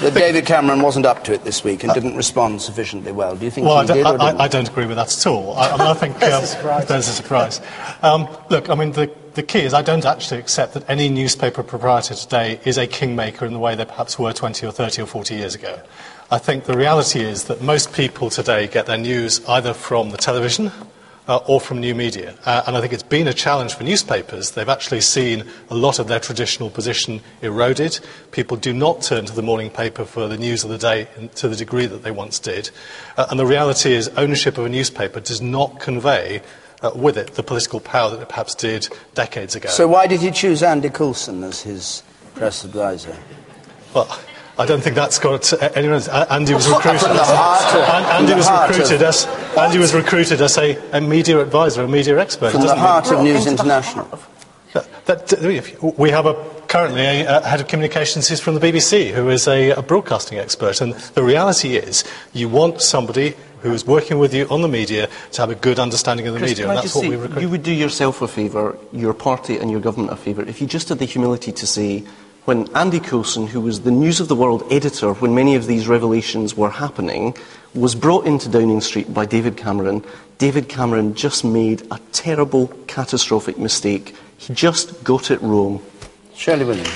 that David Cameron wasn't up to it this week and didn't respond sufficiently well? Do you think he did or didn't? I don't agree with that at all. I think there's a surprise. Look, I mean, the key is I don't actually accept that any newspaper proprietor today is a kingmaker in the way they perhaps were 20 or 30 or 40 years ago. I think the reality is that most people today get their news either from the television or from new media. And I think it's been a challenge for newspapers. They've actually seen a lot of their traditional position eroded. People do not turn to the morning paper for the news of the day to the degree that they once did. And the reality is ownership of a newspaper does not convey with it the political power that it perhaps did decades ago. So why did you choose Andy Coulson as his press advisor? Well, I don't think that's got anyone. Andy was recruited. Andy was recruited as a media advisor, a media expert. From the heart of News International. We have currently a head of communications who's from the BBC, who is a broadcasting expert. And the reality is, you want somebody who is working with you on the media to have a good understanding of the media, and that's what we recruit. You would do yourself a favour, your party and your government a favour, if you just had the humility to say, when Andy Coulson, who was the News of the World editor when many of these revelations were happening, was brought into Downing Street by David Cameron just made a terrible, catastrophic mistake. He just got it wrong. Shirley Williams.